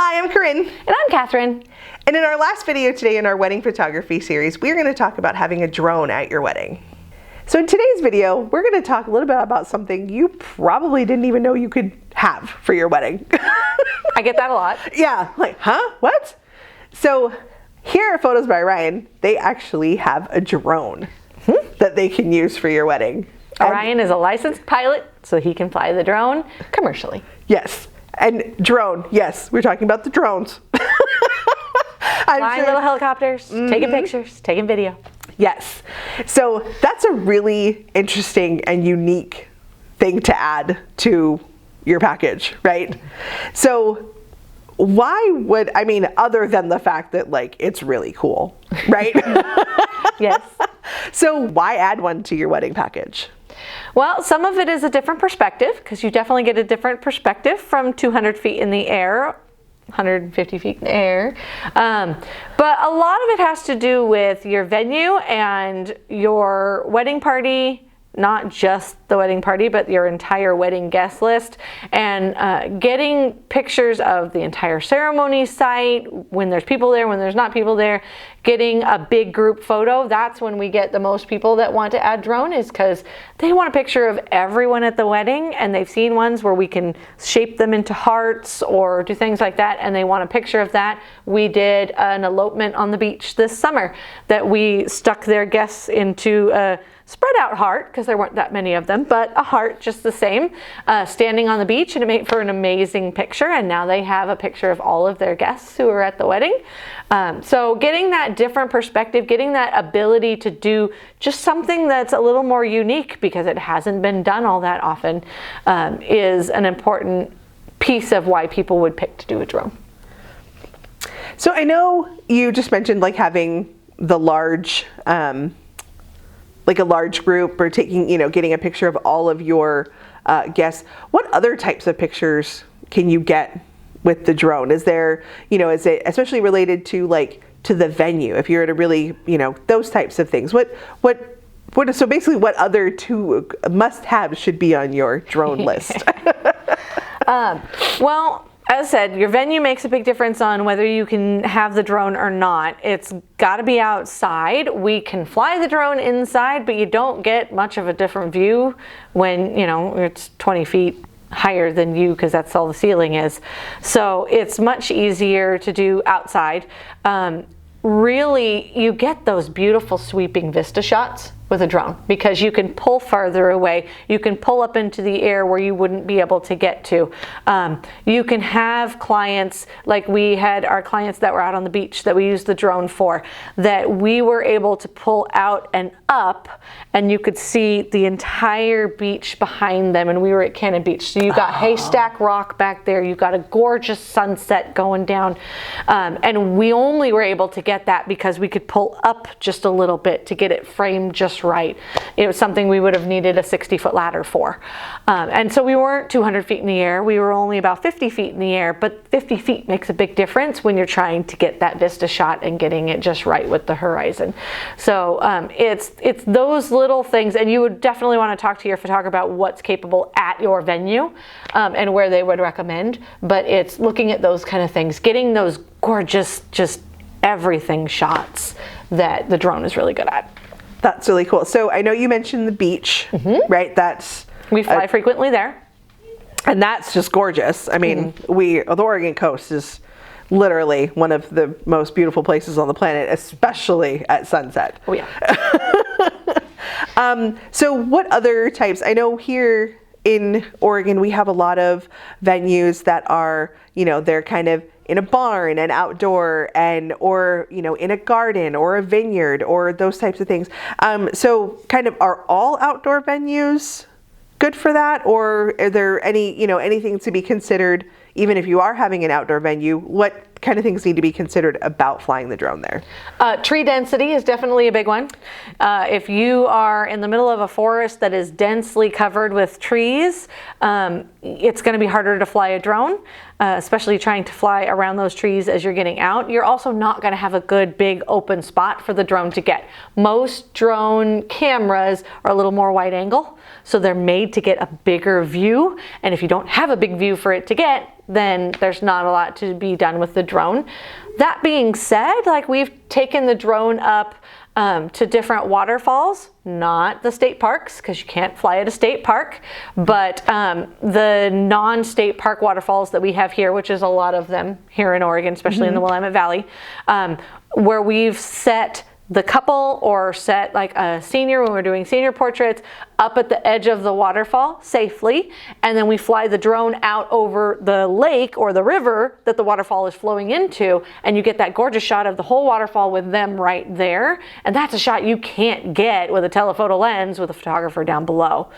Hi, I'm Karin. And I'm Kathryn. And in our last video today in our wedding photography series, we're going to talk about having a drone at your wedding. So in today's video, we're going to talk a little bit about something you probably didn't even know you could have for your wedding. I get that a lot. Yeah, like, huh? What? So here at Photos by Ryan, they actually have a drone that they can use for your wedding. Ryan is a licensed pilot, so he can fly the drone commercially. Yes. And drone, yes, we're talking about the drones. Flying little helicopters, taking pictures, taking video. Yes. So that's a really interesting and unique thing to add to your package, right? So why would, I mean, other than the fact that like it's really cool, right? Yes. So why add one to your wedding package? Well, some of it is a different perspective, because you definitely get a different perspective from 200 feet in the air, 150 feet in the air. But a lot of it has to do with your venue and your wedding party, not just the wedding party, but your entire wedding guest list, and getting pictures of the entire ceremony site, when there's people there, when there's not people there, getting a big group photo. That's when we get the most people that want to add drone, is because they want a picture of everyone at the wedding, and they've seen ones where we can shape them into hearts or do things like that, and they want a picture of that. We did an elopement on the beach this summer that we stuck their guests into a spread out heart, because there weren't that many of them, but a heart just the same, standing on the beach, and it made for an amazing picture. And now they have a picture of all of their guests who were at the wedding. So getting that different perspective, getting that ability to do just something that's a little more unique, because it hasn't been done all that often, is an important piece of why people would pick to do a drone. So I know you just mentioned like having the large, like a large group, or taking, getting a picture of all of your guests. What other types of pictures can you get with the drone? Is there, is it especially related to to the venue? If you're at a really, those types of things. So basically what other two must-haves should be on your drone list? Well, as I said, your venue makes a big difference on whether you can have the drone or not. It's got to be outside. We can fly the drone inside, but you don't get much of a different view when, it's 20 feet higher than you, because that's all the ceiling is. So it's much easier to do outside. Really, you get those beautiful sweeping vista shots with a drone, because you can pull farther away. You can pull up into the air where you wouldn't be able to get to. You can have clients, like we had our clients that were out on the beach that we used the drone for, that we were able to pull out and up, and you could see the entire beach behind them, and we were at Cannon Beach. So you got Haystack Rock back there, you got a gorgeous sunset going down, and we only were able to get that because we could pull up just a little bit to get it framed just right. It was something we would have needed a 60-foot ladder for. And so we weren't 200 feet in the air, we were only about 50 feet in the air, but 50 feet makes a big difference when you're trying to get that vista shot and getting it just right with the horizon. So it's those little things, and you would definitely want to talk to your photographer about what's capable at your venue and where they would recommend, but it's looking at those kind of things, getting those gorgeous, just everything shots that the drone is really good at. That's really cool. So I know you mentioned the beach, right? We fly frequently there. And that's just gorgeous. I mean, the Oregon coast is literally one of the most beautiful places on the planet, especially at sunset. Oh yeah. So what other types? I know here in Oregon, we have a lot of venues that are, they're kind of in a barn and outdoor, or in a garden or a vineyard or those types of things. So kind of, are all outdoor venues good for that, or are there any anything to be considered? Even if you are having an outdoor venue, what kind of things need to be considered about flying the drone there? Tree density is definitely a big one. If you are in the middle of a forest that is densely covered with trees, it's going to be harder to fly a drone, especially trying to fly around those trees as you're getting out. You're also not going to have a good big open spot for the drone to get. Most drone cameras are a little more wide angle, so they're made to get a bigger view. And if you don't have a big view for it to get, then there's not a lot to be done with the drone. That being said, like, we've taken the drone up to different waterfalls, not the state parks, because you can't fly at a state park, but the non-state park waterfalls that we have here, which is a lot of them here in Oregon, especially in the Willamette Valley, where we've set the couple or set like a senior when we're doing senior portraits up at the edge of the waterfall safely, and then we fly the drone out over the lake or the river that the waterfall is flowing into, and you get that gorgeous shot of the whole waterfall with them right there. And that's a shot you can't get with a telephoto lens with a photographer down below.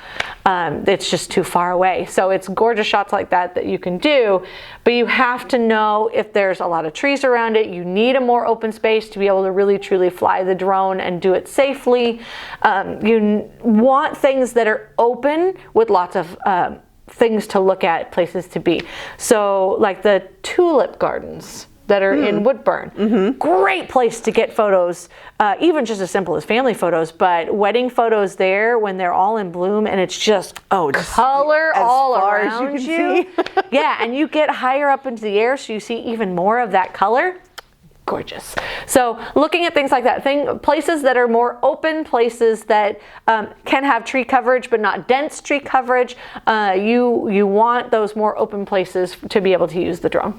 It's just too far away. So it's gorgeous shots like that that you can do, but you have to know if there's a lot of trees around it. You need a more open space to be able to really truly fly the drone and do it safely. You want things that are open with lots of things to look at, places to be. So like the tulip gardens that are in Woodburn. Great place to get photos, even just as simple as family photos, but wedding photos there when they're all in bloom and it's just color all around you. Yeah, and you get higher up into the air so you see even more of that color. Gorgeous. So looking at things like that, places that are more open, places that can have tree coverage but not dense tree coverage, you want those more open places to be able to use the drone.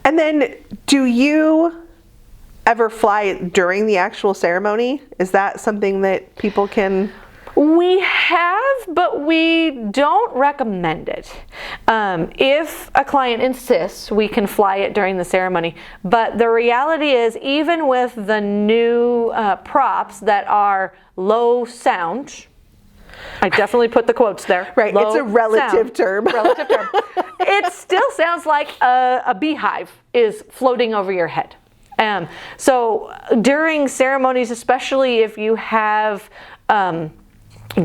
And then, do you ever fly during the actual ceremony? Is that something that people can? We have, but we don't recommend it. If a client insists, we can fly it during the ceremony. But the reality is, even with the new props that are low sound, I definitely put the quotes there. Right, it's a relative term. Relative term. It still sounds like a beehive is floating over your head. So during ceremonies, especially if you have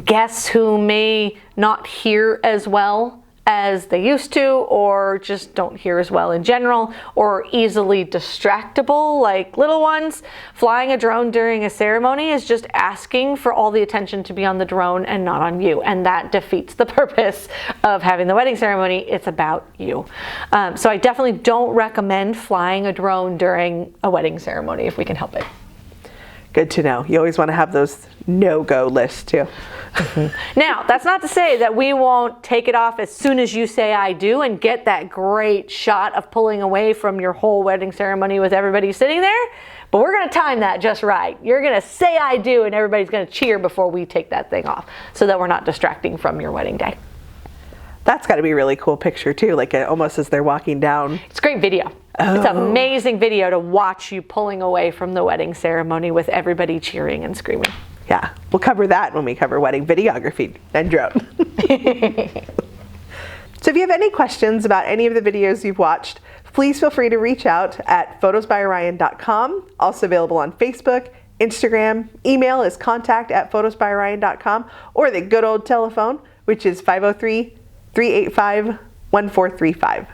guests who may not hear as well as they used to, or just don't hear as well in general, or easily distractible like little ones, flying a drone during a ceremony is just asking for all the attention to be on the drone and not on you, and that defeats the purpose of having the wedding ceremony. It's about you. So I definitely don't recommend flying a drone during a wedding ceremony if we can help it. Good to know. You always want to have those no-go lists too. Now, that's not to say that we won't take it off as soon as you say I do and get that great shot of pulling away from your whole wedding ceremony with everybody sitting there, but we're going to time that just right. You're going to say I do and everybody's going to cheer before we take that thing off so that we're not distracting from your wedding day. That's got to be a really cool picture too, like almost as they're walking down. It's great video. Oh. It's amazing video to watch you pulling away from the wedding ceremony with everybody cheering and screaming. Yeah, we'll cover that when we cover wedding videography and drone. So if you have any questions about any of the videos you've watched, please feel free to reach out at photosbyorion.com. Also available on Facebook, Instagram. Email is contact@photosbyorion.com, or the good old telephone, which is 503-385-1435.